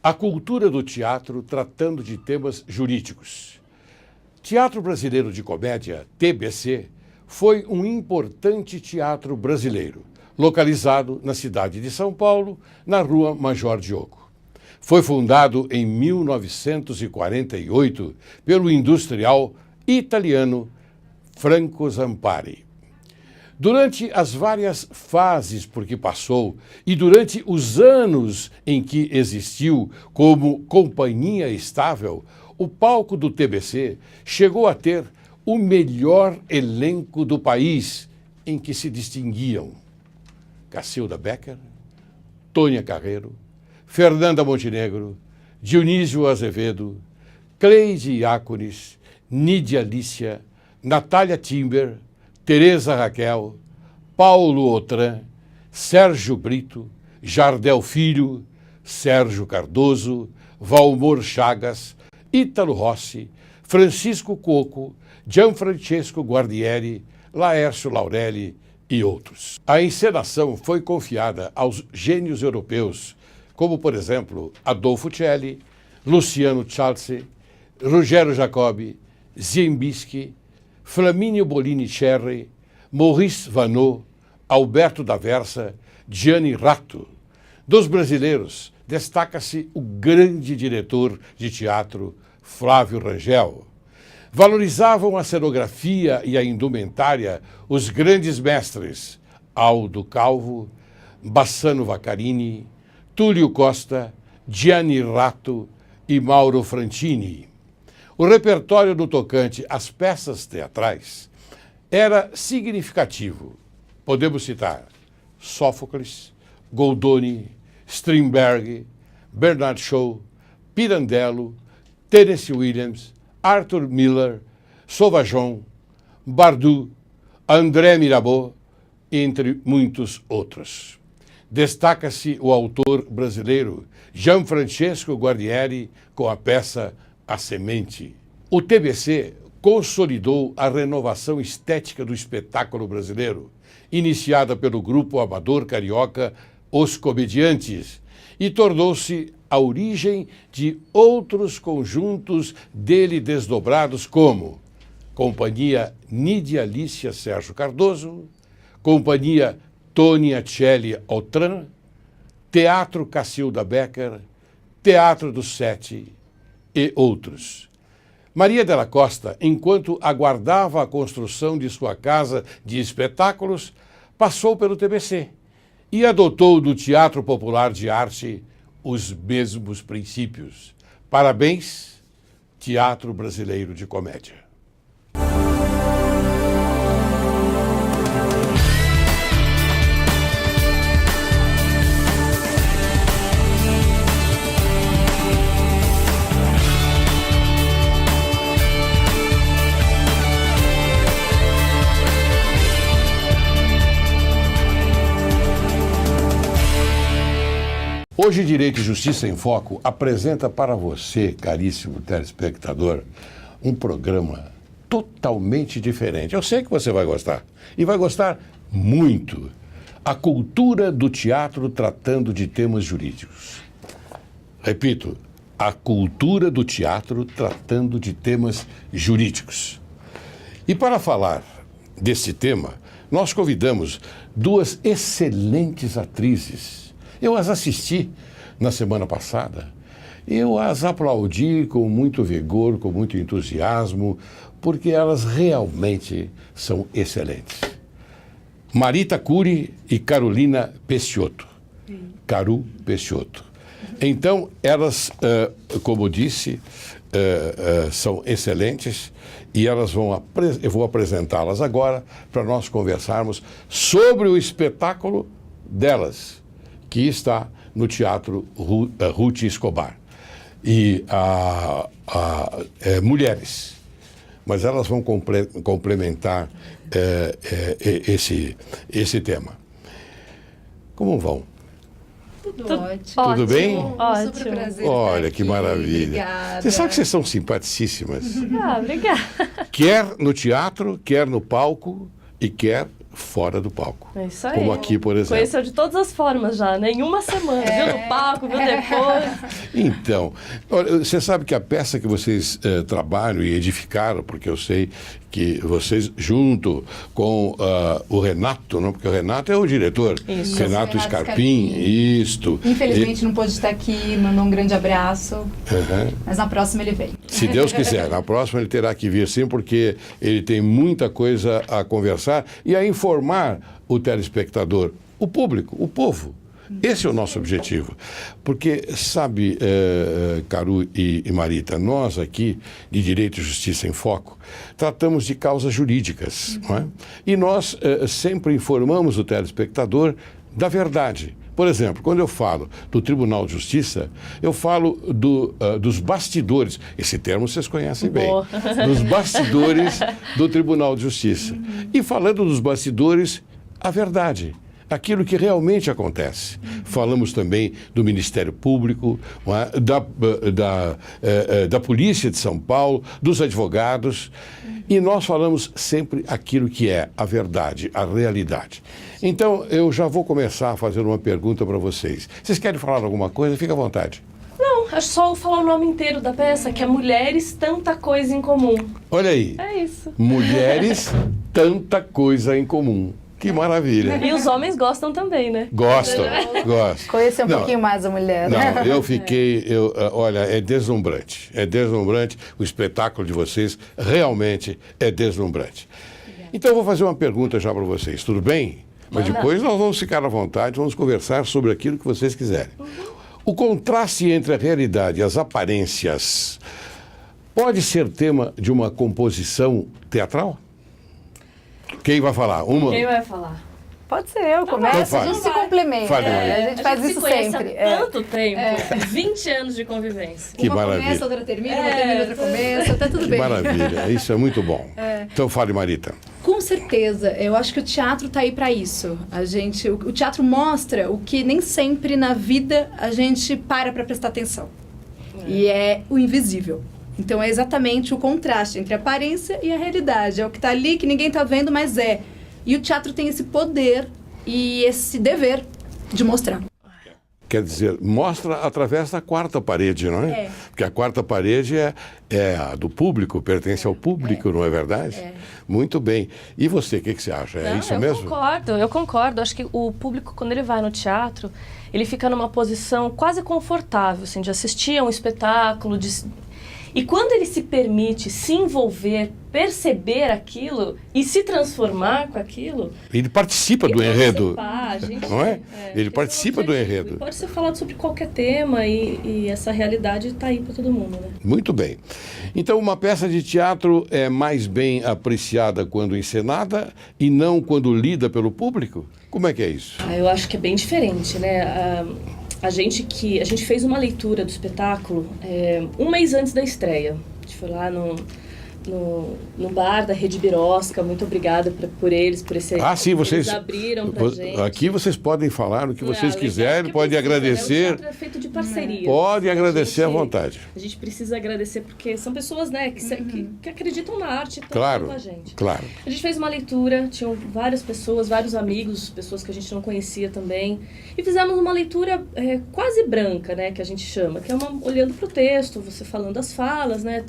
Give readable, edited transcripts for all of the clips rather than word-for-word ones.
A cultura do teatro tratando de temas jurídicos. Teatro Brasileiro de Comédia, TBC, foi um importante teatro brasileiro, localizado na cidade de São Paulo, na Rua Major Diogo. Foi fundado em 1948 pelo industrial italiano Franco Zampari. Durante as várias fases por que passou e durante os anos em que existiu como companhia estável, o palco do TBC chegou a ter o melhor elenco do país, em que se distinguiam Cacilda Becker, Tônia Carreiro, Fernanda Montenegro, Dionísio Azevedo, Cleide Iácones, Nídia Lícia, Natália Timber, Tereza Raquel, Paulo Otran, Sérgio Brito, Jardel Filho, Sérgio Cardoso, Valmor Chagas, Ítalo Rossi, Francisco Coco, Gianfrancesco Guardieri, Laércio Laurelli e outros. A encenação foi confiada aos gênios europeus, como, por exemplo, Adolfo Celli, Luciano Chalse, Ruggero Jacobi, Ziembinski, Flamínio Bolini Cherry, Maurice Vanneau, Alberto D'Aversa, Gianni Ratto. Dos brasileiros, destaca-se o grande diretor de teatro, Flávio Rangel. Valorizavam a cenografia e a indumentária os grandes mestres, Aldo Calvo, Bassano Vaccarini, Túlio Costa, Gianni Ratto e Mauro Fantini. O repertório no tocante às peças teatrais era significativo. Podemos citar Sófocles, Goldoni, Strindberg, Bernard Shaw, Pirandello, Tennessee Williams, Arthur Miller, Sauvageon, Bardou, André Mirabeau, entre muitos outros. Destaca-se o autor brasileiro Gianfrancesco Guardieri com a peça A Semente. O TBC consolidou a renovação estética do espetáculo brasileiro, iniciada pelo grupo amador carioca Os Comediantes, e tornou-se a origem de outros conjuntos dele desdobrados como Companhia Nídia Lícia Sérgio Cardoso, Companhia Tônia Celli Otran, Teatro Cacilda Becker, Teatro do Sete e outros. Maria Della Costa, enquanto aguardava a construção de sua casa de espetáculos, passou pelo TBC e adotou do Teatro Popular de Arte os mesmos princípios. Parabéns, Teatro Brasileiro de Comédia. Hoje, Direito e Justiça em Foco apresenta para você, caríssimo telespectador, um programa totalmente diferente. Eu sei que você vai gostar, e vai gostar muito. A cultura do teatro tratando de temas jurídicos. Repito, a cultura do teatro tratando de temas jurídicos. E para falar desse tema, nós convidamos duas excelentes atrizes. Eu as assisti na semana passada. Eu as aplaudi com muito vigor, com muito entusiasmo, porque elas realmente são excelentes. Marita Curi e Carolina Peixoto. Caru Peixoto. Então, elas, como disse, são excelentes e elas eu vou apresentá-las agora para nós conversarmos sobre o espetáculo delas, que está no Teatro Ruth Escobar. E mulheres. Mas elas vão complementar esse tema. Como vão? Tudo ótimo. Tudo bem? Ótimo. Super prazer. Olha, que maravilha. Obrigada. Você sabe que vocês são simpaticíssimas. Obrigada. Quer no teatro, quer no palco e quer fora do palco. É isso aí. Como aqui, por exemplo. Conheceu de todas as formas já, né? Em uma semana. Viu no palco, viu depois. Então, olha, você sabe que a peça que vocês trabalham e edificaram, porque eu sei que vocês, junto com o Renato, não? Porque o Renato é o diretor. Isso. Renato Scarpim, isto. Infelizmente não pôde estar aqui, mandou um grande abraço. Uhum. Mas na próxima ele vem. Se Deus quiser, na próxima ele terá que vir sim, porque ele tem muita coisa a conversar e a informar o telespectador, o público, o povo. Esse é o nosso objetivo. Porque, sabe, Caru e Marita, nós aqui, de Direito e Justiça em Foco, tratamos de causas jurídicas. Não é? E nós sempre informamos o telespectador da verdade. Por exemplo, quando eu falo do Tribunal de Justiça, eu falo dos bastidores. Esse termo vocês conhecem bem. Boa. Dos bastidores do Tribunal de Justiça. E falando dos bastidores, a verdade. Aquilo que realmente acontece. Falamos também do Ministério Público, da Polícia de São Paulo, dos advogados, e nós falamos sempre aquilo que é a verdade, a realidade. Então, eu já vou começar a fazer uma pergunta para vocês. Vocês querem falar alguma coisa? Fique à vontade. Não, é só falar o nome inteiro da peça, que é Mulheres, Tanta Coisa em Comum. Olha aí. É isso. Mulheres, tanta coisa em comum. Que maravilha. E os homens gostam também, né? Gostam. Conhecer um Não, pouquinho mais a mulher, né? Não, eu fiquei, olha, é deslumbrante. É deslumbrante. O espetáculo de vocês realmente é deslumbrante. Então, eu vou fazer uma pergunta já para vocês, tudo bem? Mas depois nós vamos ficar à vontade, vamos conversar sobre aquilo que vocês quiserem. O contraste entre a realidade e as aparências pode ser tema de uma composição teatral? Quem vai falar? Uma? Quem vai falar? Pode ser eu, começo, a gente se complementa. Fale, Maria. A gente faz se isso conhece sempre. há tanto tempo, 20 anos de convivência. Que Uma maravilha. começa, outra termina, uma termina, outra começa, tá tudo Que bem. maravilha. Isso é muito bom. Então fale, Marita. Com certeza, eu acho que o teatro está aí para isso. O teatro mostra o que nem sempre na vida a gente para prestar atenção. E é o invisível. Então é exatamente o contraste entre a aparência e a realidade. É o que está ali, que ninguém está vendo, mas é. E o teatro tem esse poder e esse dever de mostrar. Quer dizer, mostra através da quarta parede, não é? É. Porque a quarta parede é a do público, pertence ao público, não é verdade? É. Muito bem. E você, o que você acha? É Não, isso eu mesmo? Eu concordo. Acho que o público, quando ele vai no teatro, ele fica numa posição quase confortável, assim, de assistir a um espetáculo, e quando ele se permite se envolver, perceber aquilo e se transformar com aquilo... Ele participa do e enredo, participar, a gente- não é? Ele esse participa o do objetivo. enredo. E pode ser falado sobre qualquer tema e essa realidade está aí para todo mundo, né? Muito bem. Então, uma peça de teatro é mais bem apreciada quando encenada e não quando lida pelo público? Como é que é isso? Eu acho que é bem diferente, né? A gente fez uma leitura do espetáculo um mês antes da estreia. A gente foi lá no bar da Rede Birosca. Muito obrigada por eles, por esse... Sim, vocês... Eles abriram pra gente. Aqui vocês podem falar o que vocês Legal, quiserem, porque podem precisa, né? agradecer. O teatro é feito de parceria. Pode agradecer à vontade. A gente precisa agradecer porque são pessoas, né, que acreditam na arte e estão Claro, com a gente. claro. A gente fez uma leitura, tinham várias pessoas, vários amigos, pessoas que a gente não conhecia também. E fizemos uma leitura quase branca, né, que a gente chama, que é olhando para o texto, você falando as falas, né,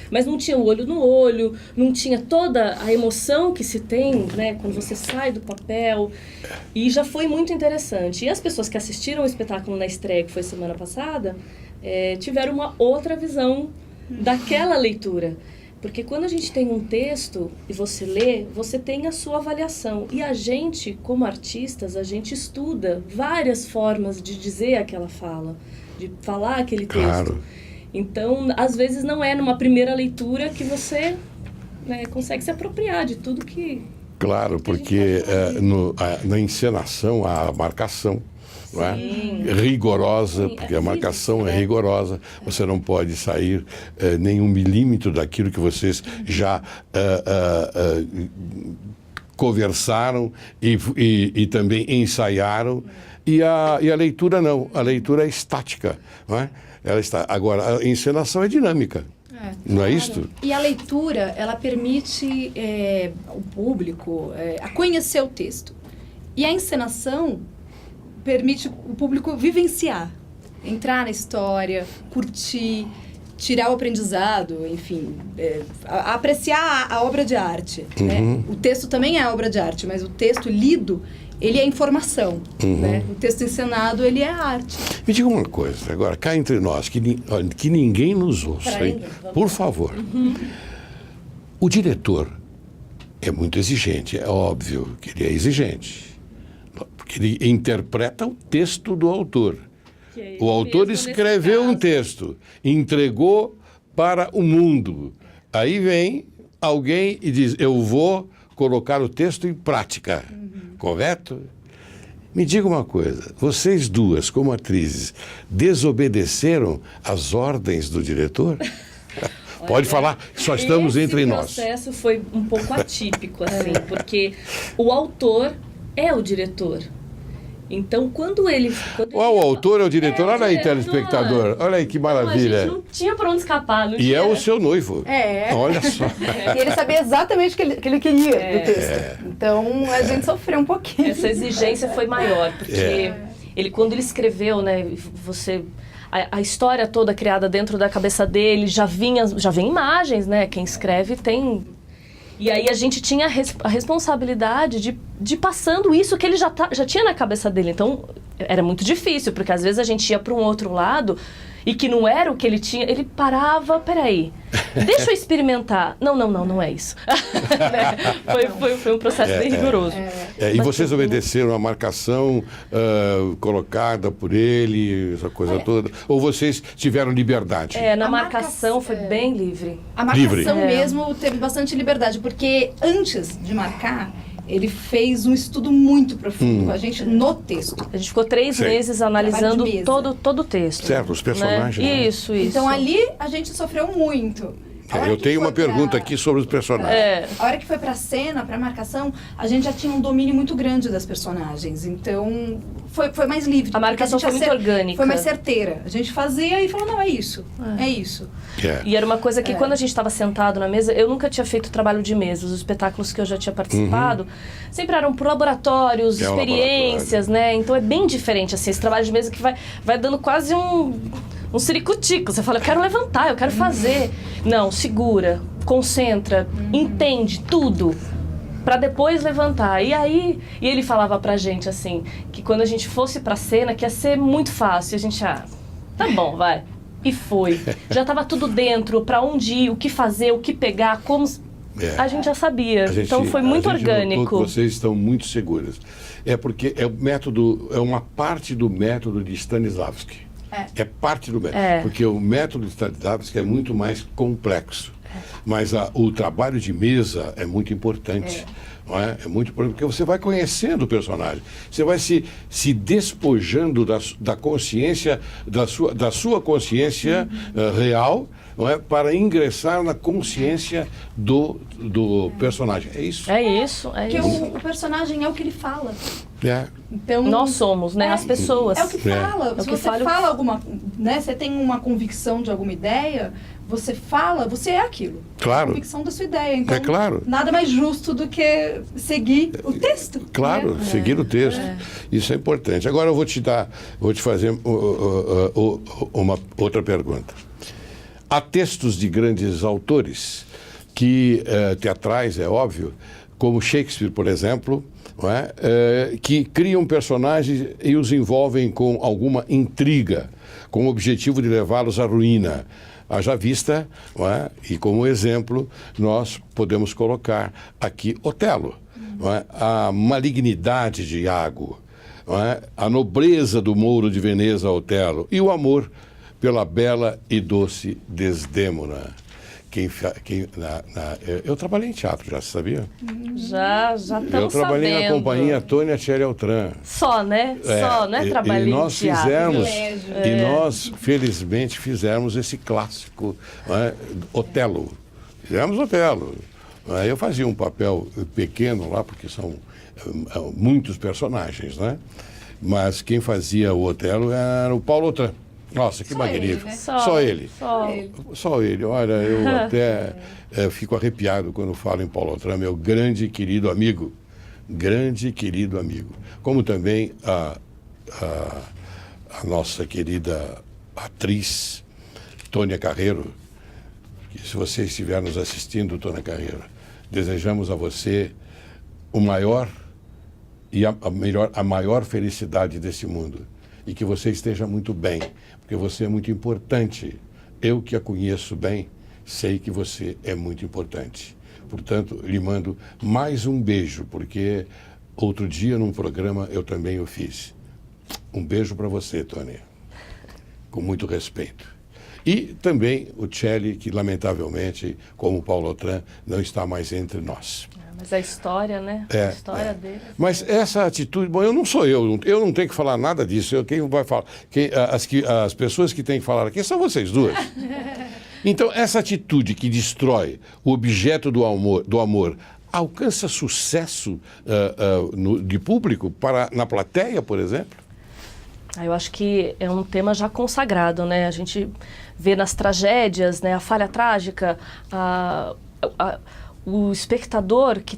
mas não tinha o olho no olho, não tinha toda a emoção que se tem, né, quando você sai do papel. E já foi muito interessante. E as pessoas que assistiram o espetáculo na estreia, que foi semana passada, tiveram uma outra visão daquela leitura. Porque quando a gente tem um texto e você lê, você tem a sua avaliação. E a gente, como artistas, a gente estuda várias formas de dizer aquela fala, de falar aquele texto. Claro. Então, às vezes não é numa primeira leitura que você consegue se apropriar de tudo que... Claro, porque na encenação há a marcação, não é? Rigorosa, Sim, porque a física, marcação é né? rigorosa. Você não pode sair nem um milímetro daquilo que vocês já conversaram e também ensaiaram. E a leitura não, a leitura é estática, não é? Ela está. Agora, a encenação é dinâmica. Não é isto? E a leitura, ela permite o público a conhecer o texto. E a encenação permite o público vivenciar, entrar na história, curtir, tirar o aprendizado, enfim, apreciar a obra de arte. Né? O texto também é obra de arte, mas o texto lido, ele é informação. Né? O texto encenado, ele é arte. Me diga uma coisa, agora, cá entre nós, que ninguém nos ouça, hein? Por favor. O diretor é muito exigente, é óbvio que ele é exigente, porque ele interpreta o texto do autor. O autor escreveu um texto, entregou para o mundo. Aí vem alguém e diz, eu vou colocar o texto em prática. Correto? Me diga uma coisa, vocês duas, como atrizes, desobedeceram às ordens do diretor? Pode falar, só estamos entre nós. Esse processo foi um pouco atípico, assim, porque o autor é o diretor. Então, quando ele... O autor é o diretor, olha aí, telespectador, olha aí que maravilha. A gente não tinha para onde escapar. Não e tinha... é o seu noivo. Olha só. E ele sabia exatamente o que ele queria do texto. Então, a gente sofreu um pouquinho. Essa exigência foi maior, porque quando ele escreveu, né, a história toda criada dentro da cabeça dele, já vinha imagens, né? Quem escreve tem... E aí a gente tinha a responsabilidade de passando isso que ele já tinha na cabeça dele. Então, era muito difícil, porque às vezes a gente ia para um outro lado e que não era o que ele tinha, ele parava, peraí, deixa eu experimentar. Não é isso. Foi um processo bem rigoroso. E vocês obedeceram a marcação colocada por ele, essa coisa toda? Ou vocês tiveram liberdade? Na marcação foi bem livre. A marcação mesmo teve bastante liberdade, porque antes de marcar, ele fez um estudo muito profundo com a gente no texto. A gente ficou 3 meses analisando todo o texto. Certo, os personagens. Né? Isso. Então ali a gente sofreu muito. Eu tenho uma pergunta aqui sobre os personagens. A hora que foi pra cena, pra marcação, a gente já tinha um domínio muito grande das personagens. Então, foi mais livre. A marcação foi muito orgânica. Foi mais certeira. A gente fazia e falou, não, é isso. É isso. E era uma coisa que quando a gente estava sentado na mesa, eu nunca tinha feito trabalho de mesa. Os espetáculos que eu já tinha participado sempre eram por laboratórios, experiências, né? Então é bem diferente, assim, esse trabalho de mesa que vai dando quase um ciricutico. Você fala, eu quero levantar, eu quero fazer. Não, segura, concentra, entende tudo, pra depois levantar. E aí, ele falava pra gente, assim, que quando a gente fosse pra cena, que ia ser muito fácil. E a gente, tá bom, vai. E foi. Já tava tudo dentro, pra onde ir, o que fazer, o que pegar, como... A gente já sabia. Então foi muito orgânico. Vocês estão muito seguras. É porque é o método, é uma parte do método de Stanislavski. É parte do método. Porque o método de Stanislavski é muito mais complexo. Mas o trabalho de mesa é muito importante. Não é? É muito importante, porque você vai conhecendo o personagem. Você vai se despojando da consciência, da sua consciência real, não é? Para ingressar na consciência do personagem. É isso? É isso. Porque o personagem é o que ele fala. Então, nós somos, né? As pessoas. É o que fala. Se você fala alguma... Né? Você tem uma convicção de alguma ideia, você fala, você é aquilo. Claro. A convicção da sua ideia. Então, claro. Nada mais justo do que seguir o texto. Claro, seguir o texto. Isso é importante. Agora eu vou te fazer uma outra pergunta. Há textos de grandes autores teatrais, é óbvio, como Shakespeare, por exemplo, não é? Que criam personagens e os envolvem com alguma intriga, com o objetivo de levá-los à ruína. Haja vista, não é? E como exemplo, nós podemos colocar aqui Otelo, não é? A malignidade de Iago, não é? A nobreza do Mouro de Veneza, Otelo, e o amor pela bela e doce Desdémona. Eu trabalhei em teatro, já sabia? Já estamos Eu trabalhei sabendo. na companhia Tônia Tcheri-Altran. Só, né? Só, né? Trabalhei nós em teatro. E nós, felizmente, fizemos esse clássico, Otelo. Fizemos Otelo. Eu fazia um papel pequeno lá, porque são muitos personagens, né? Mas quem fazia o Otelo era o Paulo Otran. Nossa, que Só magnífico. ele, né? Só ele. Só. Só ele. Olha, eu até fico arrepiado quando falo em Paulo Otran, meu grande e querido amigo. Grande e querido amigo. Como também a nossa querida atriz Tônia Carreiro, que se você estiver nos assistindo, Tônia Carreiro, desejamos a você o maior e a maior felicidade desse mundo. E que você esteja muito bem, porque você é muito importante. Eu que a conheço bem, sei que você é muito importante. Portanto, lhe mando mais um beijo, porque outro dia num programa eu também o fiz. Um beijo para você, Tônia, com muito respeito. E também o Celli, que lamentavelmente, como o Paulo Otran, não está mais entre nós. Mas a história, né? A história dele. Mas essa atitude, bom, eu não não tenho que falar nada disso. Quem vai falar? As pessoas que têm que falar aqui são vocês duas. Então, essa atitude que destrói o objeto do amor alcança sucesso de público na plateia, por exemplo? Eu acho que é um tema já consagrado, né? A gente vê nas tragédias, né? A falha trágica, o espectador que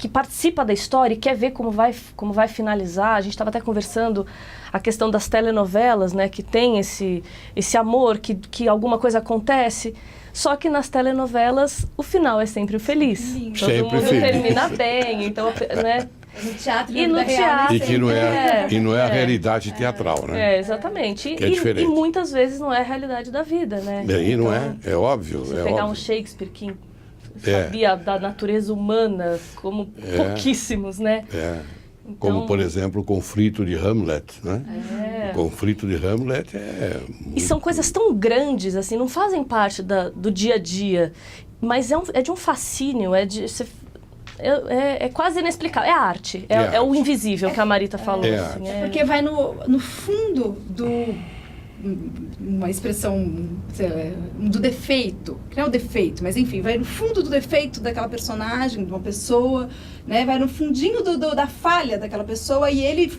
que participa da história e quer ver como vai finalizar. A gente estava até conversando a questão das telenovelas, né? Que tem esse amor, que alguma coisa acontece. Só que nas telenovelas o final é sempre feliz. Lindo. Todo Sempre mundo feliz. termina bem, então, né? No teatro E no da vida real, teatro. E que não é a É. realidade teatral, né? Exatamente. Que é diferente. E muitas vezes não é a realidade da vida, né? E não Então, é óbvio. Se É pegar um óbvio. Shakespeare que sabia da natureza humana como pouquíssimos, né? Como, Então, por exemplo, o conflito de Hamlet, né? O conflito de Hamlet E são coisas tão grandes, assim, não fazem parte do dia a dia, mas é de um fascínio, é quase inexplicável. É a arte, é o invisível que a Marita falou. É assim, arte. Porque vai no fundo uma expressão, sei lá, do defeito, que não é o defeito, mas enfim, vai no fundo do defeito daquela personagem, de uma pessoa, né? Vai no fundinho da falha daquela pessoa e ele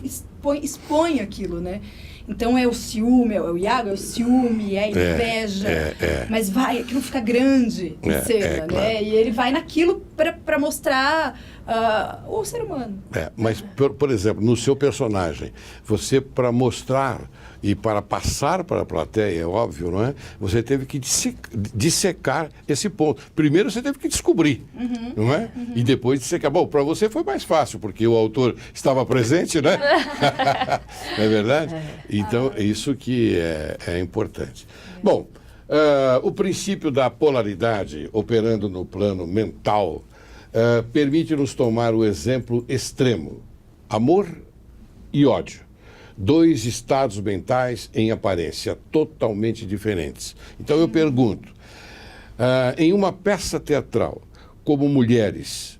expõe aquilo, né? Então é o ciúme, é o Iago, é o ciúme, é a inveja, mas aquilo fica grande em cena, claro. né? E ele vai naquilo para mostrar o ser humano. Mas, por exemplo, no seu personagem, você, para mostrar e para passar para a plateia, é óbvio, não é? Você teve que dissecar esse ponto. Primeiro você teve que descobrir, não é? E depois dissecar. Bom, para você foi mais fácil, porque o autor estava presente, né? Não é verdade? Então, isso que é importante. Bom, o princípio da polaridade, operando no plano mental, permite-nos tomar o exemplo extremo: amor e ódio. Dois estados mentais em aparência totalmente diferentes. Então eu pergunto, em uma peça teatral, como mulheres...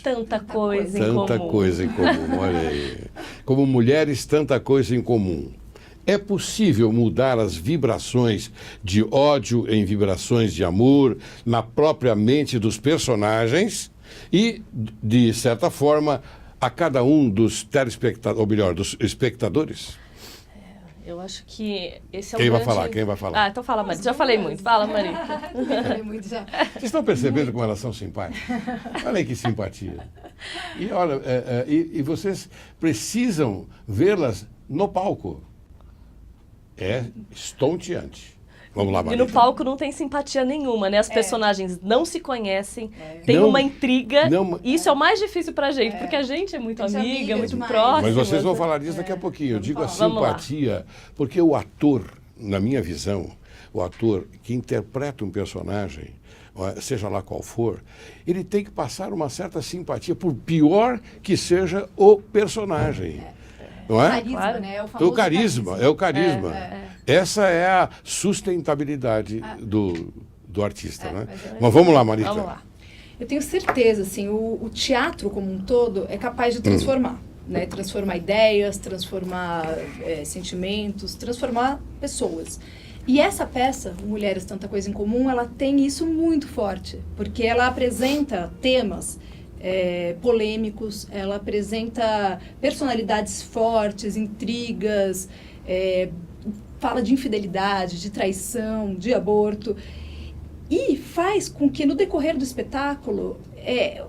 Tanta coisa em comum. Tanta coisa em comum, olha aí. Como mulheres, tanta coisa em comum. É possível mudar as vibrações de ódio em vibrações de amor na própria mente dos personagens e, de certa forma, a cada um dos telespectadores, ou melhor, dos espectadores? Eu acho que esse é Quem um vai grande... falar? Quem vai falar? Então fala, Marita. Já falei muito. Fala, Marita. Falei muito já. Vocês estão percebendo como elas são simpáticas? Olha aí que simpatia. E olha, e vocês precisam vê-las no palco. É estonteante. Vamos lá, E Marita. no palco não tem simpatia nenhuma, né? As personagens não se conhecem, tem Não- uma intriga. não- E isso é o mais difícil pra gente, porque a gente é muito A gente é amiga, amiga muito demais. próxima. Mas vocês vão falar disso daqui a pouquinho. Eu digo a Vamos lá. simpatia, porque o ator, na minha visão, o ator que interpreta um personagem, seja lá qual for, ele tem que passar uma certa simpatia, por pior que seja o personagem. Não é? Carisma, Claro. né? É o carisma. Essa é a sustentabilidade do artista, né? Mas vamos lá, Marita. Vamos lá. Eu tenho certeza, assim, o teatro como um todo é capaz de transformar, né? Transformar ideias, transformar sentimentos, transformar pessoas. E essa peça, Mulheres, Tanta Coisa em Comum, ela tem isso muito forte, porque ela apresenta temas polêmicos, ela apresenta personalidades fortes, intrigas, fala de infidelidade, de traição, de aborto, e faz com que no decorrer do espetáculo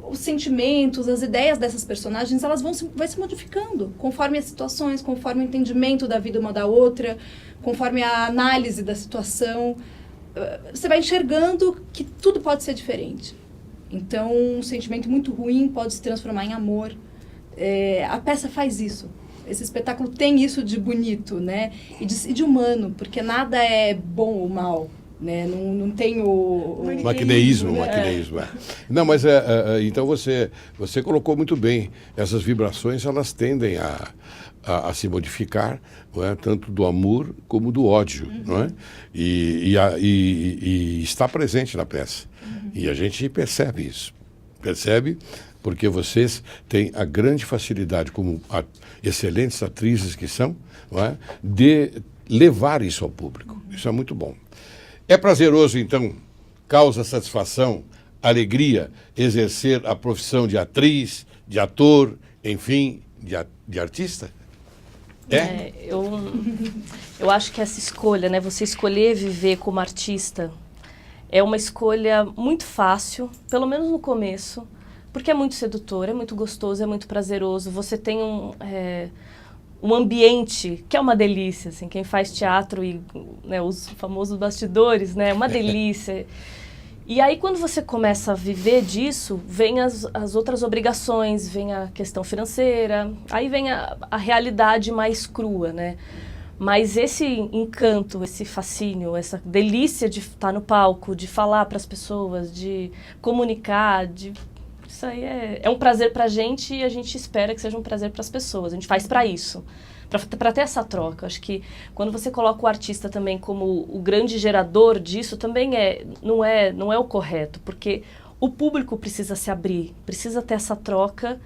os sentimentos, as ideias dessas personagens, elas vão se modificando conforme as situações, conforme o entendimento da vida uma da outra, conforme a análise da situação. Você vai enxergando que tudo pode ser diferente. Então, um sentimento muito ruim pode se transformar em amor. A peça faz isso. Esse espetáculo tem isso de bonito, né? E de humano, porque nada é bom ou mal. Né? Não tem o maquineísmo. Não, mas então você colocou muito bem. Essas vibrações, elas tendem a se modificar, não é? Tanto do amor como do ódio, não é? E está presente na peça. E a gente percebe isso. Percebe porque vocês têm a grande facilidade, como excelentes atrizes que são, não é? De levar isso ao público. Isso é muito bom. É prazeroso, então, causa satisfação, alegria, exercer a profissão de atriz, de ator, enfim, de artista? Eu acho que essa escolha, né, você escolher viver como artista, é uma escolha muito fácil, pelo menos no começo, porque é muito sedutor, é muito gostoso, é muito prazeroso. Você tem um ambiente que é uma delícia, assim, quem faz teatro e, né, os famosos bastidores, né, é uma delícia. E aí quando você começa a viver disso, vem as outras obrigações, vem a questão financeira, aí vem a realidade mais crua, né? Mas esse encanto, esse fascínio, essa delícia de estar no palco, de falar para as pessoas, de comunicar, isso aí é um prazer para a gente e a gente espera que seja um prazer para as pessoas. A gente faz para isso, para ter essa troca. Acho que quando você coloca o artista também como o grande gerador disso, também não é o correto, porque o público precisa se abrir, precisa ter essa troca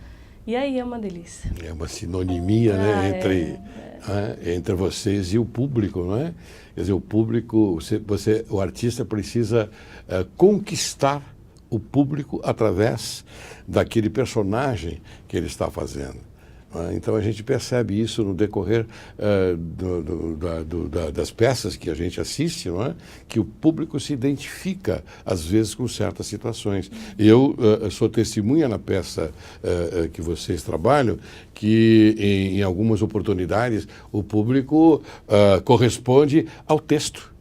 e aí é uma delícia. É uma sinonimia, né, entre vocês e o público, não é? Quer dizer, o público, o artista precisa conquistar o público através daquele personagem que ele está fazendo. Então a gente percebe isso no decorrer das peças que a gente assiste, não é? Que o público se identifica, às vezes, com certas situações. Eu sou testemunha na peça que vocês trabalham, que em algumas oportunidades o público corresponde ao texto,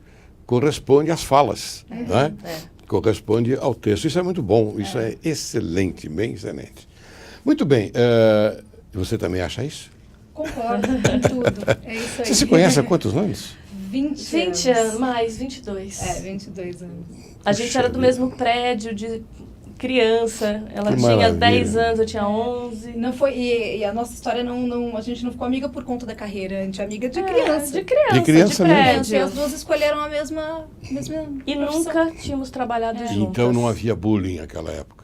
corresponde às falas, não é? Corresponde ao texto. Isso é muito bom, isso é excelente, bem excelente. Muito bem, você também acha isso? Concordo com tudo, é isso aí. Você se conhece há quantos anos? 20 anos, mais 22. 22 anos. A gente era do mesmo prédio de criança, ela tinha 10 anos, eu tinha 11. Não foi, e a nossa história a gente não ficou amiga por conta da carreira, a gente é amiga de criança. De criança mesmo. prédio. E as duas escolheram a mesma E profissão. nunca tínhamos trabalhado juntas. Então não havia bullying naquela época.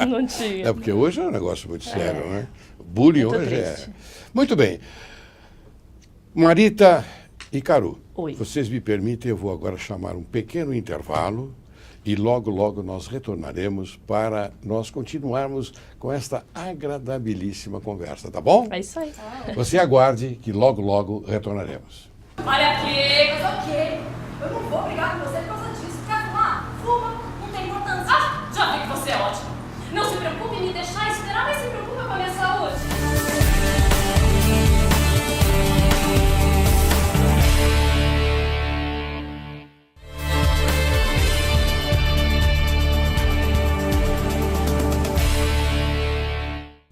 Não tinha. É porque hoje é um negócio muito sério, né? Bullying Muito hoje triste. Muito bem. Marita e Caru, Oi. vocês me permitem, eu vou agora chamar um pequeno intervalo e logo, logo nós retornaremos para nós continuarmos com esta agradabilíssima conversa, tá bom? É isso aí. Você aguarde que logo, logo retornaremos. Olha aqui! Mas ok, eu não vou brigar com você por causa disso. Quer fumar? Fuma, não tem importância. Já vi que você é ótimo. Não se preocupe em me deixar esperar, mas se preocupe com a minha saúde.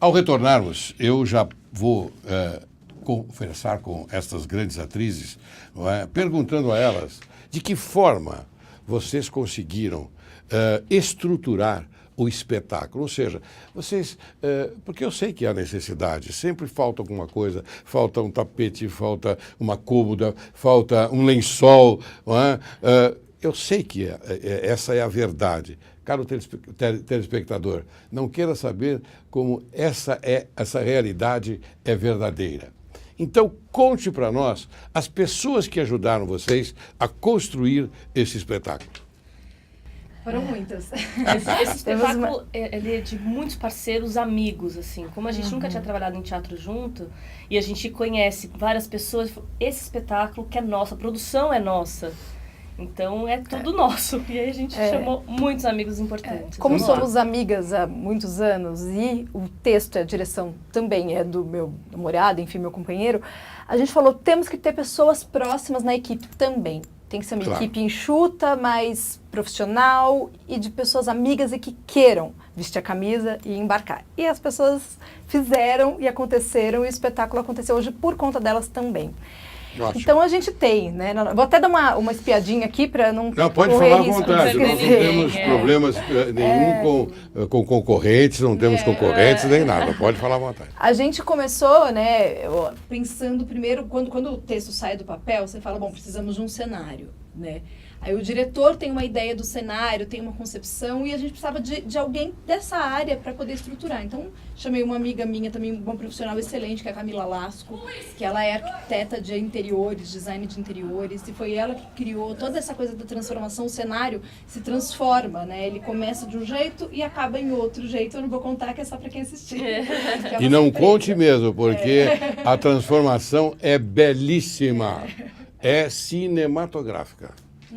Ao retornarmos, eu já vou conversar com estas grandes atrizes, não é? Perguntando a elas de que forma vocês conseguiram estruturar o espetáculo. Ou seja, vocês... porque eu sei que há necessidade, sempre falta alguma coisa, falta um tapete, falta uma cômoda, falta um lençol, não é? Eu sei que essa é a verdade. Caro telespectador, não queira saber como essa realidade é verdadeira. Então, conte para nós as pessoas que ajudaram vocês a construir esse espetáculo. Foram muitas. Esse espetáculo, ele é de muitos parceiros, amigos, assim. Como a gente nunca tinha trabalhado em teatro junto, e a gente conhece várias pessoas, esse espetáculo que é nosso, a produção é nossa. Então, é tudo nosso. E aí a gente chamou muitos amigos importantes. Como Vamos lá. somos amigas há muitos anos e o texto e a direção também é do meu namorado, enfim, meu companheiro, a gente falou, temos que ter pessoas próximas na equipe também. Tem que ser uma equipe enxuta, mais profissional e de pessoas amigas e que queiram vestir a camisa e embarcar. E as pessoas fizeram e aconteceram, e o espetáculo aconteceu hoje por conta delas também. Ótimo. Então a gente tem, né? Vou até dar uma espiadinha aqui para não. Não, pode correr falar à risco de vontade. Nós não esquecer. temos problemas nenhum com concorrentes, não temos concorrentes nem nada. Pode falar à vontade. A gente começou, né? Pensando primeiro, quando o texto sai do papel, você fala, bom, precisamos de um cenário, né? Aí o diretor tem uma ideia do cenário, tem uma concepção, e a gente precisava de alguém dessa área para poder estruturar. Então, chamei uma amiga minha, também uma profissional excelente, que é a Camila Lasco, que ela é arquiteta de interiores, design de interiores, e foi ela que criou toda essa coisa da transformação. O cenário se transforma, né? Ele começa de um jeito e acaba em outro jeito. Eu não vou contar, que é só para quem assistir. E não conte mesmo, porque a transformação é belíssima. É cinematográfica.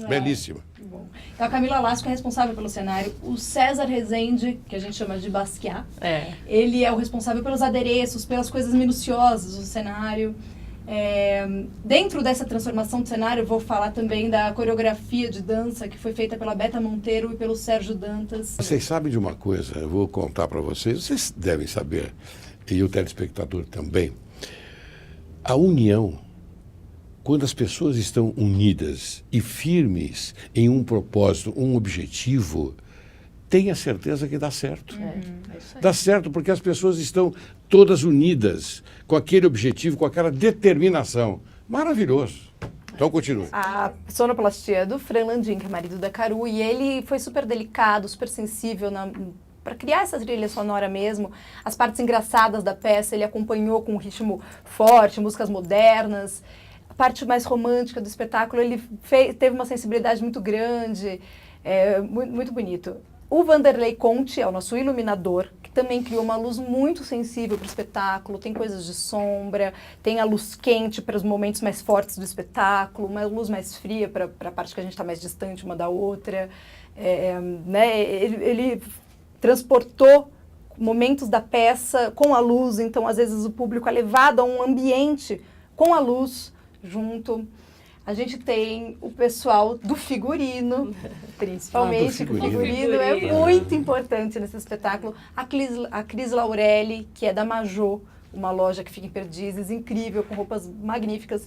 Belíssima. Bom. Então a Camila Lasco é responsável pelo cenário. O César Rezende, que a gente chama de Basquiat, ele é o responsável pelos adereços, pelas coisas minuciosas do cenário. Dentro dessa transformação do cenário, eu vou falar também da coreografia de dança que foi feita pela Beta Monteiro e pelo Sérgio Dantas. Vocês sabem de uma coisa, eu vou contar para vocês, vocês devem saber, e o telespectador também. A união, quando as pessoas estão unidas e firmes em um propósito, um objetivo, tenha certeza que dá certo. Dá certo porque as pessoas estão todas unidas com aquele objetivo, com aquela determinação. Maravilhoso. Então continue. A sonoplastia é do Fran Landim, que é marido da Caru, e ele foi super delicado, super sensível para criar essa trilha sonora mesmo. As partes engraçadas da peça ele acompanhou com um ritmo forte, músicas modernas. A parte mais romântica do espetáculo, ele teve uma sensibilidade muito grande, muito bonito. O Vanderlei Conte é o nosso iluminador, que também criou uma luz muito sensível para o espetáculo, tem coisas de sombra, tem a luz quente para os momentos mais fortes do espetáculo, uma luz mais fria para a parte que a gente está mais distante uma da outra. Né? Ele transportou momentos da peça com a luz, então às vezes o público é levado a um ambiente com a luz junto. A gente tem o pessoal do figurino, principalmente, que o figurino é muito importante nesse espetáculo. A Cris Laurelli, que é da Majô, uma loja que fica em Perdizes, incrível, com roupas magníficas.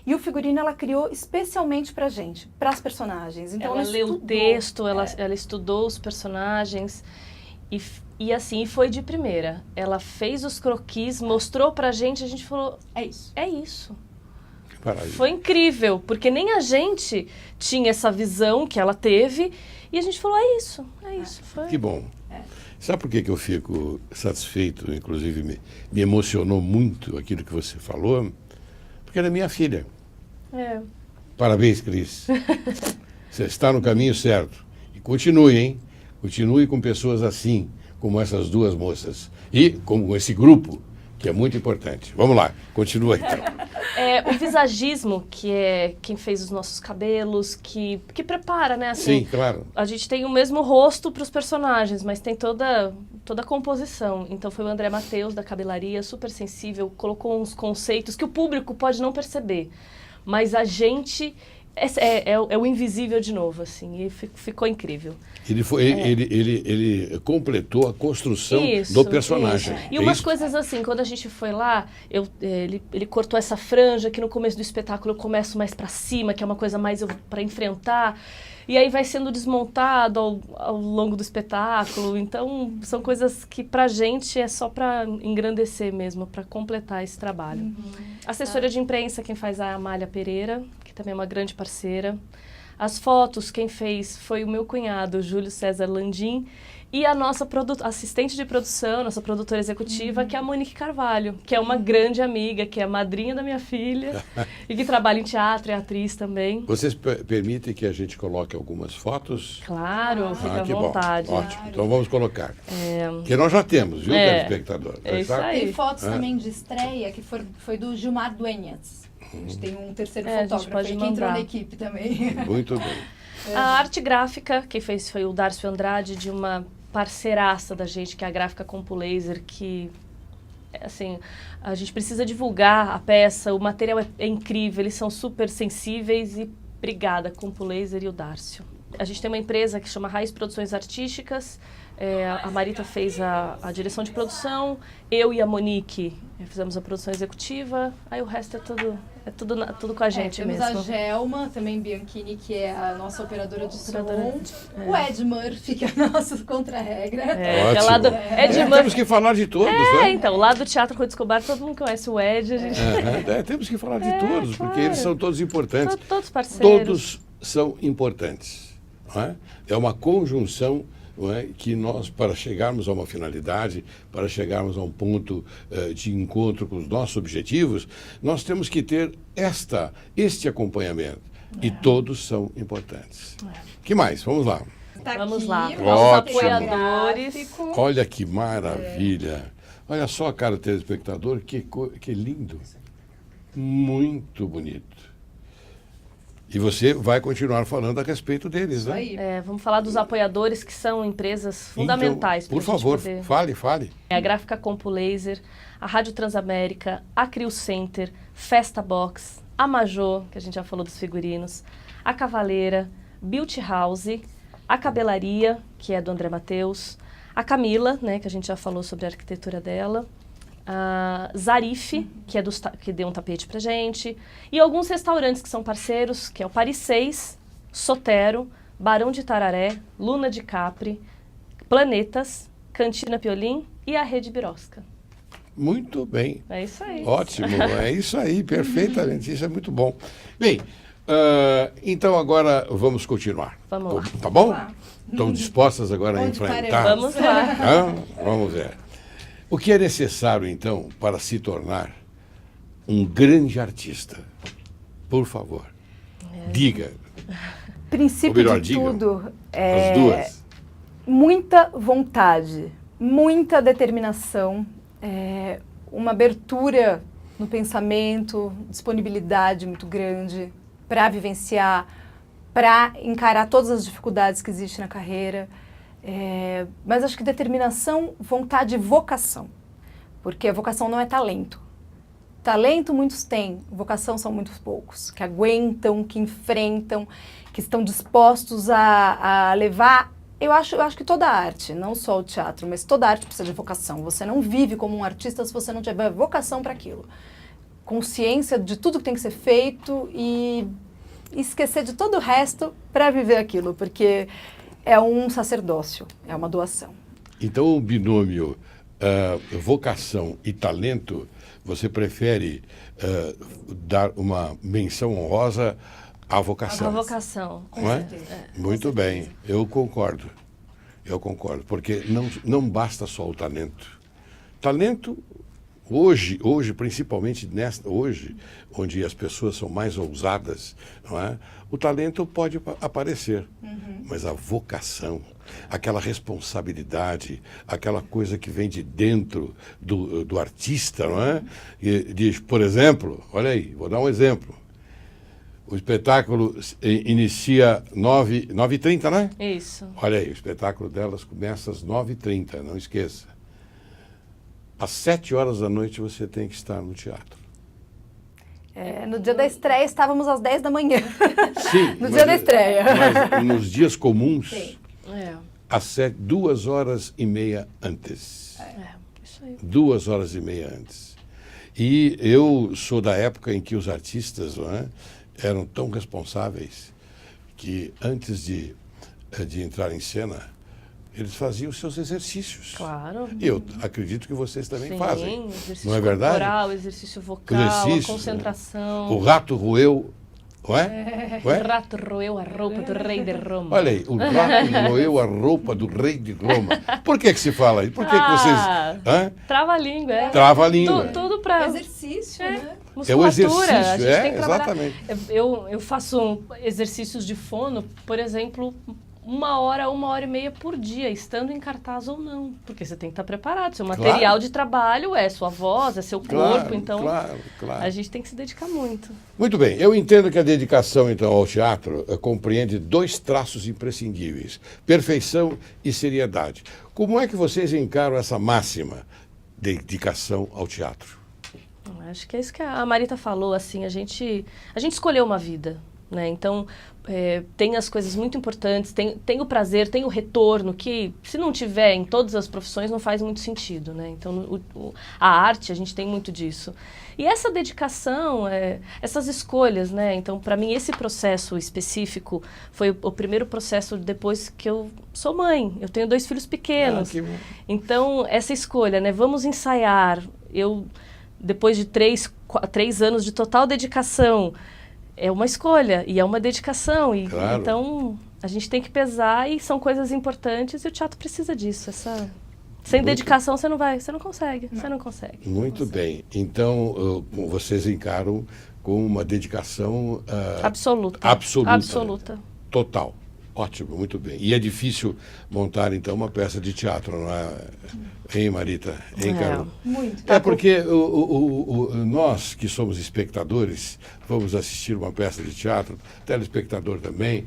E o figurino ela criou especialmente pra gente, pras personagens. Então, ela leu o texto, ela estudou os personagens e assim, foi de primeira. Ela fez os croquis, mostrou pra gente, a gente falou, é isso. É isso. Foi incrível, porque nem a gente tinha essa visão que ela teve, e a gente falou, é isso. Foi. Que bom. Sabe por que eu fico satisfeito, inclusive me emocionou muito aquilo que você falou? Porque ela é minha filha. Parabéns, Cris. Você está no caminho certo. E continue, hein? Continue com pessoas assim, como essas duas moças. E como esse grupo, que é muito importante. Vamos lá, continua então. O visagismo, que é quem fez os nossos cabelos, que prepara, né? Assim, sim, claro. A gente tem o mesmo rosto para os personagens, mas tem toda a composição. Então foi o André Matheus, da cabelaria, super sensível, colocou uns conceitos que o público pode não perceber. Mas a gente... É o invisível de novo, assim, e ficou incrível. Ele completou a construção do personagem. Isso. E umas coisas assim, quando a gente foi lá, ele cortou essa franja, que no começo do espetáculo eu começo mais pra cima, que é uma coisa mais para enfrentar, e aí vai sendo desmontado ao longo do espetáculo. Então, são coisas que pra gente é só pra engrandecer mesmo, pra completar esse trabalho. A assessoria de imprensa, quem faz é a Amália Pereira, que também é uma grande parceira. As fotos, quem fez foi o meu cunhado, Júlio César Landim, E a nossa assistente de produção, nossa produtora executiva, que é a Monique Carvalho, que é uma grande amiga, que é a madrinha da minha filha e que trabalha em teatro, é atriz também. Vocês permitem que a gente coloque algumas fotos? Claro, fica à que vontade. Bom. Ótimo, então vamos colocar. Que nós já temos, viu, telespectador? É isso aí. Tem fotos também de estreia, que foi do Gilmar Dueñas. A gente tem um terceiro fotógrafo aí que entrou na equipe também. Muito bem. A arte gráfica, quem fez foi o Darcio Andrade, de uma parceiraça da gente, que é a Gráfica Compulaser, que, assim, a gente precisa divulgar a peça, o material é incrível, eles são super sensíveis e obrigada, Compulaser e o Darcio. A gente tem uma empresa que chama Raiz Produções Artísticas, a Marita fez a direção de produção, eu e a Monique fizemos a produção executiva, aí o resto é tudo com a gente temos mesmo. A Gelma, também Bianchini, que é a nossa operadora de som. O Ed Murphy, que é o nosso contra-regra. Temos que falar de todos, né? Então, lá do Teatro Rua Escobar, todo mundo conhece o Ed. A gente... temos que falar de todos, claro. porque eles são todos importantes. São todos parceiros. Todos são importantes. Não é? É uma conjunção, não é, que nós, para chegarmos a uma finalidade, para chegarmos a um ponto de encontro com os nossos objetivos, nós temos que ter este acompanhamento. E todos são importantes. Que mais? Vamos lá. Vamos lá. Ótimo. Nossos apoiadores. Olha que maravilha. Olha só a cara do telespectador, que lindo. Muito bonito. E você vai continuar falando a respeito deles, né? Vamos falar dos apoiadores, que são empresas fundamentais. Então, por favor, fale. É a Gráfica Compulaser, a Rádio Transamérica, a Crio Center, Festa Box, a Majô, que a gente já falou dos figurinos, a Cavaleira, Beauty House, a Cabelaria, que é do André Mateus, a Camila, né, que a gente já falou sobre a arquitetura dela, a Zarif, que deu um tapete pra gente, e alguns restaurantes que são parceiros, que é o Paris 6, Sotero, Barão de Tararé, Luna de Capri, Planetas, Cantina Piolim e a Rede Birosca. Muito bem. É isso aí. Ótimo, é isso aí, perfeitamente, isso é muito bom. Bem, então agora vamos continuar. Vamos lá. Tá bom? Estão dispostas agora a enfrentar? Vamos lá. Vamos ver. O que é necessário, então, para se tornar um grande artista? Por favor, diga. Princípio de tudo as duas. Muita vontade, muita determinação, uma abertura no pensamento, disponibilidade muito grande para vivenciar, para encarar todas as dificuldades que existem na carreira. Mas acho que determinação, vontade e vocação. Porque a vocação não é talento. Talento muitos têm, vocação são muito poucos, que aguentam, que enfrentam, que estão dispostos a levar. Eu acho que toda arte, não só o teatro, mas toda arte precisa de vocação. Você não vive como um artista se você não tiver vocação para aquilo. Consciência de tudo que tem que ser feito e esquecer de todo o resto para viver aquilo, porque é um sacerdócio, é uma doação. Então, o binômio vocação e talento, você prefere dar uma menção honrosa à vocação? A vocação, com certeza. Muito bem, eu concordo, porque não basta só o talento. Talento, hoje principalmente hoje, onde as pessoas são mais ousadas, não é? O talento pode aparecer, mas a vocação, aquela responsabilidade, aquela coisa que vem de dentro do artista, não é? Por exemplo, olha aí, vou dar um exemplo. O espetáculo inicia 9h30, né? Isso. Olha aí, o espetáculo delas começa às 9h30, não esqueça. Às 7h da noite você tem que estar no teatro. No dia da estreia estávamos às 10 da manhã. Sim. No dia da estreia. Mas nos dias comuns, Sim. às 2h30 antes. Isso aí. 2h30 antes. E eu sou da época em que os artistas, não é, eram tão responsáveis que antes de entrar em cena, eles faziam os seus exercícios. Claro. E eu acredito que vocês também fazem. Exercício não é verdade? corporal, exercício vocal, a concentração. O rato roeu Não é? Não O é? rato roeu a roupa do rei de Roma. Olha aí, o rato roeu a roupa do rei de Roma. Por que se fala isso? Por que vocês... Hã? Trava a língua, é. Trava a língua. Tudo pra... Exercício, né? É o Musculatura, exercício, a gente tem que trabalhar. exatamente. Eu faço exercícios de fono, por exemplo, 1 hora, 1 hora e meia por dia, estando em cartaz ou não. Porque você tem que estar preparado. Seu material Claro. de trabalho é sua voz, é seu corpo, Claro, então claro. a gente tem que se dedicar muito. Muito bem, eu entendo que a dedicação, então, ao teatro compreende 2 traços imprescindíveis, perfeição e seriedade. Como é que vocês encaram essa máxima, dedicação ao teatro? Acho que é isso que a Marita falou, assim, a gente escolheu uma vida, né? Então, tem as coisas muito importantes, tem o prazer, tem o retorno, que se não tiver em todas as profissões não faz muito sentido, né? Então, a arte, a gente tem muito disso. E essa dedicação, essas escolhas, né? Então, para mim, esse processo específico foi o primeiro processo depois que eu sou mãe. Eu tenho 2 filhos pequenos. Que bom. Então, essa escolha, né? Vamos ensaiar. Depois de 3 anos de total dedicação, é uma escolha e é uma dedicação. Claro. Então, a gente tem que pesar e são coisas importantes e o teatro precisa disso. Sem dedicação você não consegue. Você não consegue. Muito bem. Então, vocês encaram com uma dedicação Absoluta. absoluta. Total. Ótimo, muito bem. E é difícil montar, então, uma peça de teatro, não é? Hein, Marita? Hein, Carol? Muito. É porque nós que somos espectadores, vamos assistir uma peça de teatro, telespectador também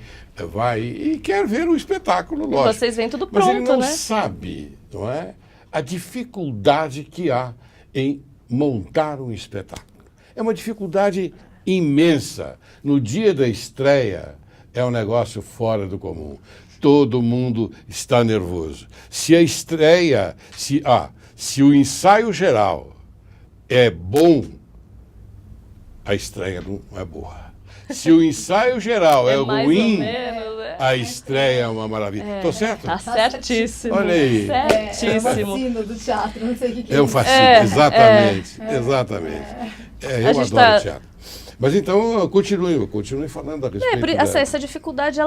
vai e quer ver o espetáculo, lógico. Vocês veem tudo Mas pronto, ele não né? sabe, não é? A dificuldade que há em montar um espetáculo. É uma dificuldade imensa. No dia da estreia, é um negócio fora do comum. Todo mundo está nervoso. Se a estreia, se o ensaio geral é bom, a estreia não é boa. Se o ensaio geral é mais ruim, ou menos, né? a estreia é uma maravilha. Estou certo? Tá certíssimo. Olha aí. É Certíssimo. o fascínio do teatro, não sei o que É um é. fascínio, exatamente. Exatamente. Eu A gente adoro teatro. Mas então, continue falando a respeito Essa dificuldade,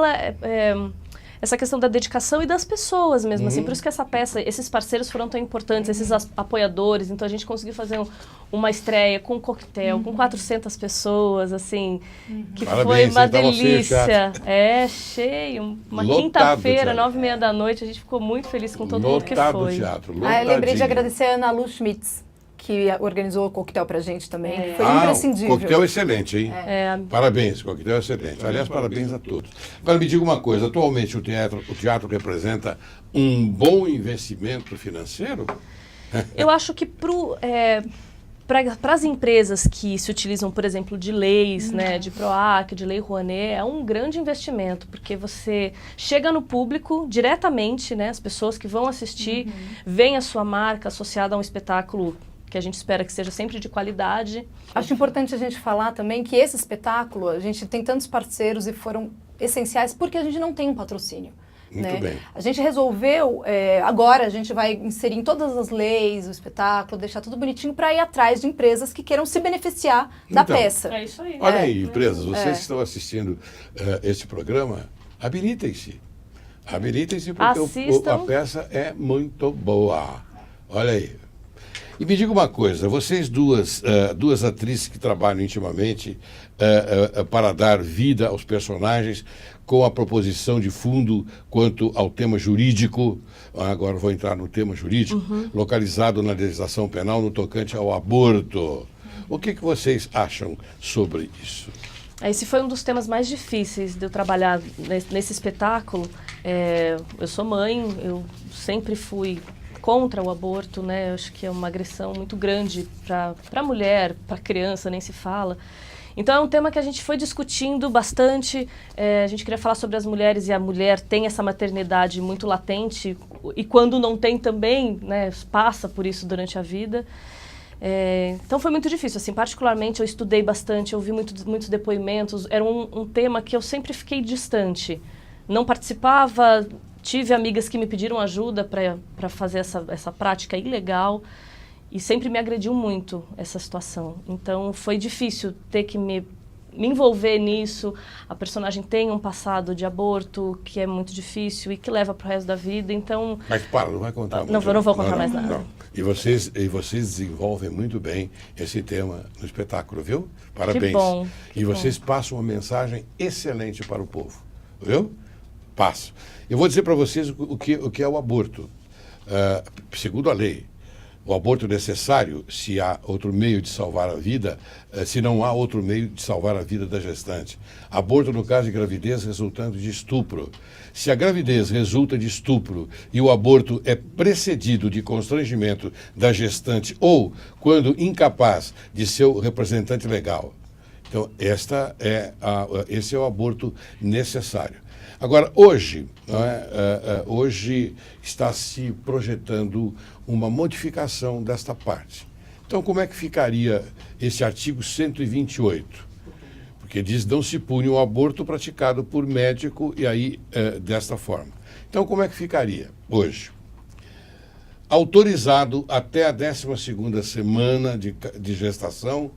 essa questão da dedicação e das pessoas mesmo, assim, por isso que essa peça, esses parceiros foram tão importantes, esses apoiadores, então a gente conseguiu fazer uma estreia com um coquetel, com 400 pessoas, assim, que Parabéns, foi uma tava delícia. Cheio, uma Lotado quinta-feira, teatro. 9h30 da noite, a gente ficou muito feliz com todo mundo que Lotado foi. teatro, Eu lembrei de lotadinho. agradecer a Ana Lu Schmitz, que organizou o coquetel pra gente também. que Foi O imprescindível. coquetel é excelente, hein? Parabéns, o coquetel é excelente. Aliás, parabéns a todos. Agora, me diga uma coisa, atualmente o teatro representa um bom investimento financeiro? Eu acho que para as empresas que se utilizam, por exemplo, de leis, né, de PROAC, de Lei Rouanet, é um grande investimento, porque você chega no público diretamente, né, as pessoas que vão assistir, veem a sua marca associada a um espetáculo que a gente espera que seja sempre de qualidade. Acho importante a gente falar também que esse espetáculo, a gente tem tantos parceiros e foram essenciais porque a gente não tem um patrocínio. Muito né? bem. A gente resolveu, agora a gente vai inserir em todas as leis o espetáculo, deixar tudo bonitinho para ir atrás de empresas que queiram se beneficiar da Então, peça. É isso aí. Olha aí, empresas, vocês que estão assistindo esse programa, habilitem-se. Habilitem-se porque Assistam. a peça é muito boa. Olha aí. E me diga uma coisa, vocês duas atrizes que trabalham intimamente para dar vida aos personagens com a proposição de fundo quanto ao tema jurídico, agora vou entrar no tema jurídico, localizado na legislação penal no tocante ao aborto. O que vocês acham sobre isso? Esse foi um dos temas mais difíceis de eu trabalhar nesse espetáculo. Eu sou mãe, eu sempre fui contra o aborto, né? Eu acho que é uma agressão muito grande para a mulher, para a criança, nem se fala. Então é um tema que a gente foi discutindo bastante, a gente queria falar sobre as mulheres e a mulher tem essa maternidade muito latente e quando não tem também, né, passa por isso durante a vida. Então foi muito difícil, assim, particularmente eu estudei bastante, eu ouvi muitos depoimentos, era um tema que eu sempre fiquei distante, não participava. Tive amigas que me pediram ajuda para fazer essa prática ilegal e sempre me agrediu muito essa situação. Então, foi difícil ter que me me envolver nisso. A personagem tem um passado de aborto que é muito difícil e que leva pro resto da vida, então... Mas para, não vai contar muito. Não vou contar mais nada. Não. E vocês desenvolvem muito bem esse tema no espetáculo, viu? Parabéns. Que bom. E vocês passam uma mensagem excelente para o povo, viu? Passo. Eu vou dizer para vocês o que é o aborto. Segundo a lei, o aborto necessário se há outro meio de salvar a vida, se não há outro meio de salvar a vida da gestante. Aborto no caso de gravidez resultando de estupro. Se a gravidez resulta de estupro e o aborto é precedido de constrangimento da gestante ou quando incapaz de seu representante legal. Então, esse é o aborto necessário. Agora, hoje, hoje está se projetando uma modificação desta parte. Então, como é que ficaria esse artigo 128? Porque diz não se pune o aborto praticado por médico e aí desta forma. Então, como é que ficaria hoje? Autorizado até a 12ª semana de gestação,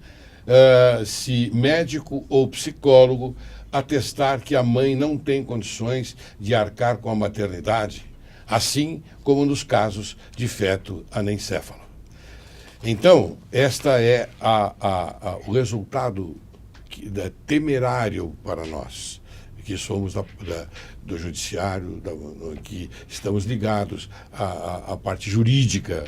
se médico ou psicólogo atestar que a mãe não tem condições de arcar com a maternidade, assim como nos casos de feto anencéfalo. Então, esta é o resultado temerário para nós, que somos do judiciário, que estamos ligados à parte jurídica,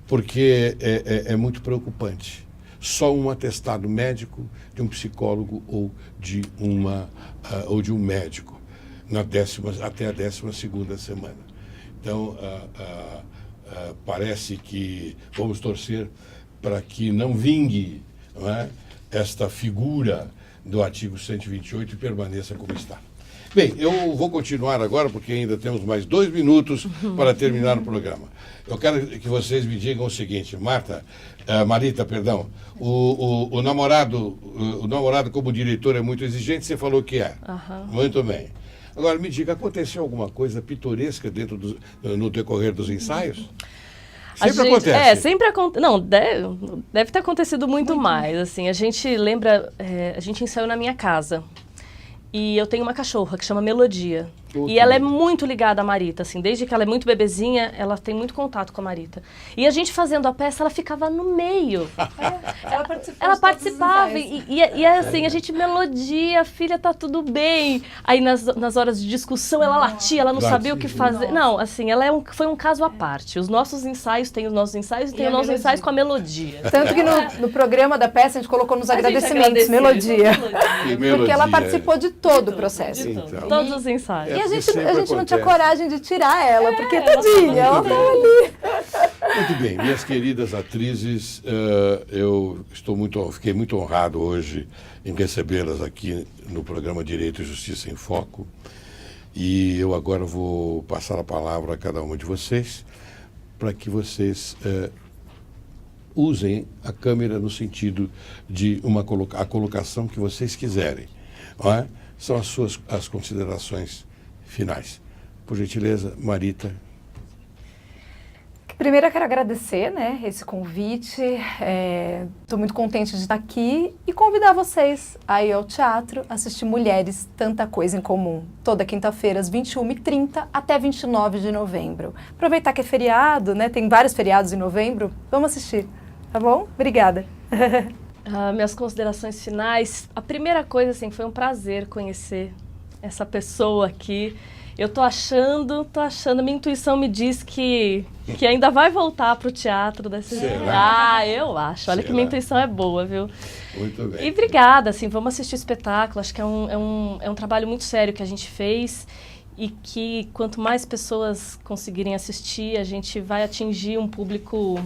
porque é muito preocupante. Só um atestado médico de um psicólogo ou de um médico até a 12ª semana. Então, parece que vamos torcer para que não vingue, não é, esta figura do artigo 128 e permaneça como está. Bem, eu vou continuar agora, porque ainda temos mais 2 minutos para terminar o programa. Eu quero que vocês me digam o seguinte, Marita, perdão, o namorado como diretor é muito exigente, você falou que é. Muito bem. Agora, me diga, aconteceu alguma coisa pitoresca no decorrer dos ensaios? Sempre acontece. Sempre acontece. Não, deve ter acontecido muito mais. Assim, a gente lembra, a gente ensaiou na minha casa. E eu tenho uma cachorra que chama Melodia. E ela é muito ligada à Marita, assim, desde que ela é muito bebezinha, ela tem muito contato com a Marita. E a gente fazendo a peça, ela ficava no meio. Ela participava e assim, a gente Melodia, filha, tá tudo bem. Aí nas horas de discussão, ela latia, ela não sabia o que fazer. Não, assim, ela foi um caso à parte. Os nossos ensaios, tem os nossos ensaios e tem os nossos ensaios com a Melodia. Tanto que no programa da peça a gente colocou nos agradecimentos, Melodia. Porque ela participou de todo o processo. Todos os ensaios. E a gente não tinha coragem de tirar ela, porque tadinha, ela estava ali. Muito bem, minhas queridas atrizes, eu fiquei muito honrado hoje em recebê-las aqui no programa Direito e Justiça em Foco. E eu agora vou passar a palavra a cada uma de vocês para que vocês usem a câmera no sentido de a colocação que vocês quiserem. Não é? São as considerações finais. Por gentileza, Marita. Primeiro eu quero agradecer, né, esse convite. Estou muito contente de estar aqui e convidar vocês a ir ao teatro, assistir Mulheres, Tanta Coisa em Comum, toda quinta-feira, às 21h30 até 29 de novembro. Aproveitar que é feriado, né, tem vários feriados em novembro, vamos assistir, tá bom? Obrigada. Minhas considerações finais. A primeira coisa, assim, foi um prazer conhecer essa pessoa aqui. Eu tô achando, minha intuição me diz que ainda vai voltar pro teatro desse jeito. Eu acho. Olha que minha intuição é boa, viu? Muito bem. E obrigada, assim, vamos assistir o espetáculo. Acho que é um trabalho muito sério que a gente fez e que quanto mais pessoas conseguirem assistir, a gente vai atingir um público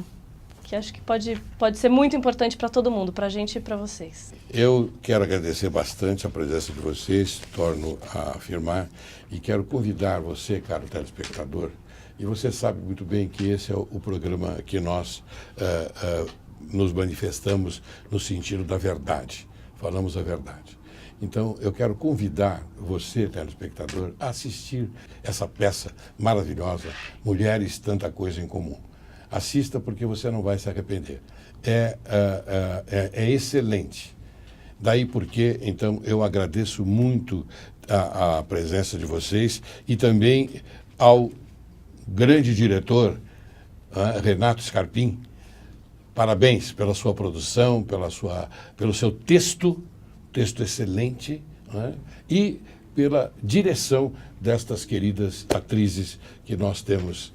que acho que pode ser muito importante para todo mundo, para a gente e para vocês. Eu quero agradecer bastante a presença de vocês, torno a afirmar, e quero convidar você, caro telespectador, e você sabe muito bem que esse é o programa que nós nos manifestamos no sentido da verdade, falamos a verdade. Então, eu quero convidar você, telespectador, a assistir essa peça maravilhosa, Mulheres, Tanta Coisa em Comum. Assista porque você não vai se arrepender. É excelente. Daí porque, então, eu agradeço muito a presença de vocês e também ao grande diretor, Renato Scarpim. Parabéns pela sua produção, pelo seu texto excelente, e pela direção destas queridas atrizes que nós temos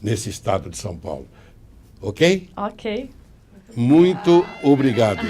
nesse estado de São Paulo. Ok? Ok. Muito obrigado.